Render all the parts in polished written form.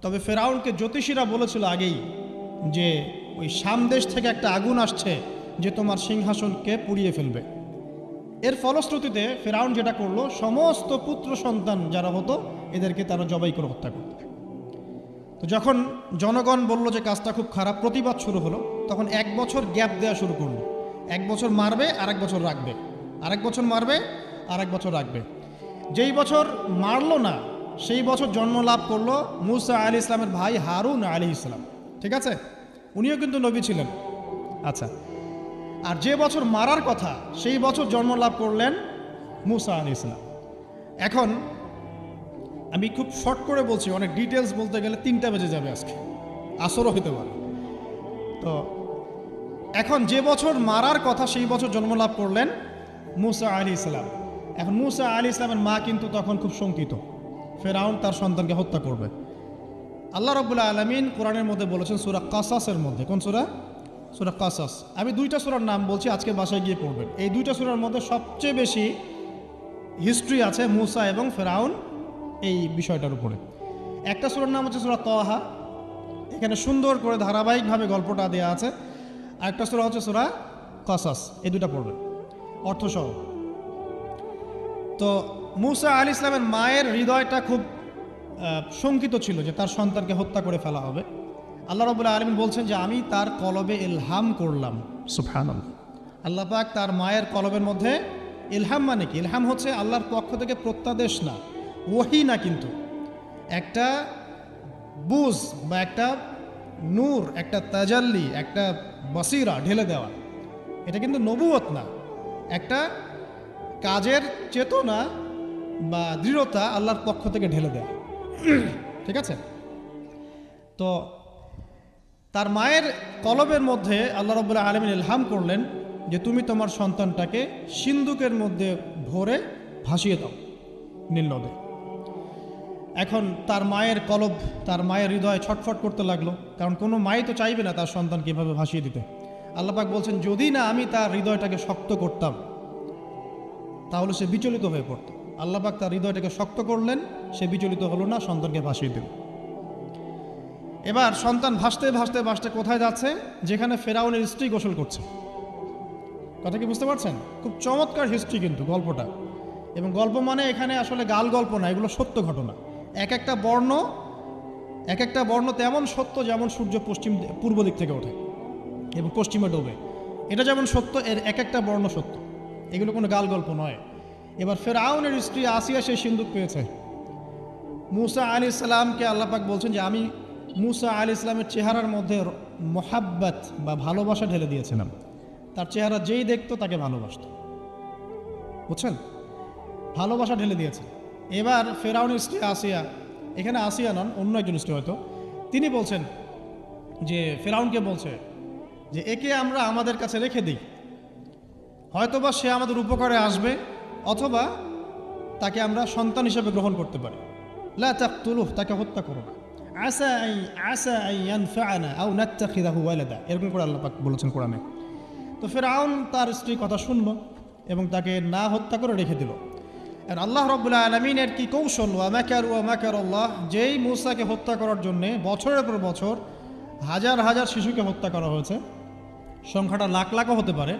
তবে ফেরাউনকে জ্যোতিষীরা বলেছিল আগেই যে ওই সামদেশ থেকে একটা আগুন আসছে যে তোমার সিংহাসনকে পুড়িয়ে ফেলবে। এর ফলশ্রুতিতে ফেরাউন যেটা করলো, সমস্ত পুত্র সন্তান যারা হতো এদেরকে তারা জবাই করে হত্যা করত। তো যখন জনগণ বলল যে কাজটা খুব খারাপ, প্রতিবাদ শুরু হলো, তখন 1 বছর গ্যাপ দেওয়া শুরু করলো। 1 বছর মারবে, আরেক বছর রাখবে, আরেক বছর মারবে, আরেক বছর রাখবে। যেই বছর মারলো না সেই বছর জন্ম লাভ করলো মুসা আলী ইসলামের ভাই হারুন আলী ইসলাম। ঠিক আছে, উনিও কিন্তু নবী ছিলেন। আচ্ছা, আর যে বছর মারার কথা সেই বছর জন্ম লাভ করলেন মুসা আলী ইসলাম। এখন আমি খুব শর্ট করে বলছি, অনেক ডিটেলস বলতে গেলে 3টা বেজে যাবে, আজকে আসরও হতে পারে। তো এখন যে বছর মারার কথা সেই বছর জন্ম লাভ করলেন মুসা আলী ইসলাম। এখন মুসা আলী ইসলামের মা কিন্তু তখন খুব শঙ্কিত, ফেরাউন তার সন্তানকে হত্যা করবে। আল্লাহ রাব্বুল আলামিন কোরআনের মধ্যে বলেছেন সূরা কাসাসের মধ্যে। কোন সূরা? সূরা কাসাস। আমি 2টা সূরার নাম বলছি, আজকে বাসায় গিয়ে পড়বেন। এই 2টা সূরার মধ্যে সবচেয়ে বেশি হিস্ট্রি আছে মুসা এবং ফেরাউন এই বিষয়টার উপরে। একটা সূরার নাম হচ্ছে সূরা তাহা, এখানে সুন্দর করে ধারাবাহিকভাবে গল্পটা দেওয়া আছে। আর একটা সূরা হচ্ছে সূরা কাসাস। এই 2টা পড়বেন অর্থসহ। তো মুসা আলী ইসলামের মায়ের হৃদয়টা খুব শঙ্কিত ছিল যে তার সন্তানকে হত্যা করে ফেলা হবে। আল্লাহ রাব্বুল আলামিন বলছেন যে আমি তার কলবে ইলহাম করলাম। সুবহানাল্লাহ। আল্লাহ পাক তার মায়ের কলবের মধ্যে ইলহাম, মানে কি? ইলহাম হচ্ছে আল্লাহর পক্ষ থেকে প্রত্যাদেশ না, ওহী না, কিন্তু একটা বুঝ বা একটা নূর, একটা তাজাল্লি, একটা বসিরা ঢেলে দেওয়া। এটা কিন্তু নবুয়ত না, একটা কাজের চেতনা বা দৃঢ়তা আল্লাহর পক্ষ থেকে ঢেলে দেওয়া। ঠিক আছে, তো তার মায়ের কলবের মধ্যে আল্লাহ রাব্বুল আলামিন ইলহাম করলেন যে তুমি তোমার সন্তানটাকে সিন্দুকের মধ্যে ভরে ভাসিয়ে দাও নীল নদে। এখন তার মায়ের কলব, তার মায়ের হৃদয় ছটফট করতে লাগলো, কারণ কোনো মাই তো চাইবে না তার সন্তানকে এভাবে ভাসিয়ে দিতে। আল্লাহ পাক বলছেন যদি না আমি তার হৃদয়টাকে শক্ত করতাম তাহলে সে বিচলিত হয়ে পড়ত। আল্লাহ পাক তার হৃদয়টাকে শক্ত করলেন, সে বিচলিত হলো না, সন্তানকে ভাসিয়ে দিল। এবার সন্তান ভাসতে ভাসতে ভাসতে কোথায় যাচ্ছে? যেখানে ফেরাউনের স্ত্রী গোসল করছে। কথা কি বুঝতে পারছেন? খুব চমৎকার হিস্ট্রি কিন্তু গল্পটা। এবং গল্প মানে এখানে আসলে গাল গল্প না, এগুলো সত্য ঘটনা। এক একটা বর্ণ তেমন সত্য যেমন সূর্য পূর্ব দিক থেকে ওঠে এবং পশ্চিমে ডোবে, এটা যেমন সত্য, এর এক একটা বর্ণ সত্য। এগুলো কোনো গাল গল্প নয়। এবার ফেরাউনের স্ত্রী আসিয়া সেই সিন্দুক পেয়েছে। মুসা আলী ইসলামকে আল্লাহ পাক বলছেন যে আমি মুসা আলী ইসলামের চেহারার মধ্যে মোহাব্বত বা ভালোবাসা ঢেলে দিয়েছিলাম। তার চেহারা যেই দেখতো তাকে ভালোবাসত, বুঝছেন? ভালোবাসা ঢেলে দিয়েছে। এবার ফেরাউনের স্ত্রী আসিয়া, এখানে আসিয়া নন, অন্য একজন স্ত্রী হয়তো, তিনি বলছেন যে ফেরাউনকে বলছে যে একে আমরা আমাদের কাছে রেখে দিই, হয়তোবা সে আমাদের উপকারে আসবে, অথবা তাকে আমরা সন্তান হিসেবে গ্রহণ করতে পারি। লা তাকতুলুহু, তাকে হত্যা করো না। আসা আন ইয়ানফা'না আও নাত্তাখিযাহু ওয়ালাদা, এরকম করে আল্লাহ পাক বলেছেন কোরআনে। তো ফেরাউন তার স্ত্রীর কথা শুনল এবং তাকে না হত্যা করে রেখে দিল। আর আল্লাহ রাব্বুল আলামিনের কি কৌশল! ওয়া মাকারুল্লাহ, যেই মুসাকে হত্যা করার জন্যে বছরের পর বছর হাজার হাজার শিশুকে হত্যা করা হয়েছে, সংখ্যাটা লাখ লাখও হতে পারে,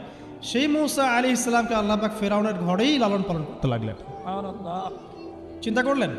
সেই মুসা আলী ইসলামকে আল্লাহ পাক ফেরাউনের ঘরেই লালন পালন করতে লাগলেন। চিন্তা করলেন?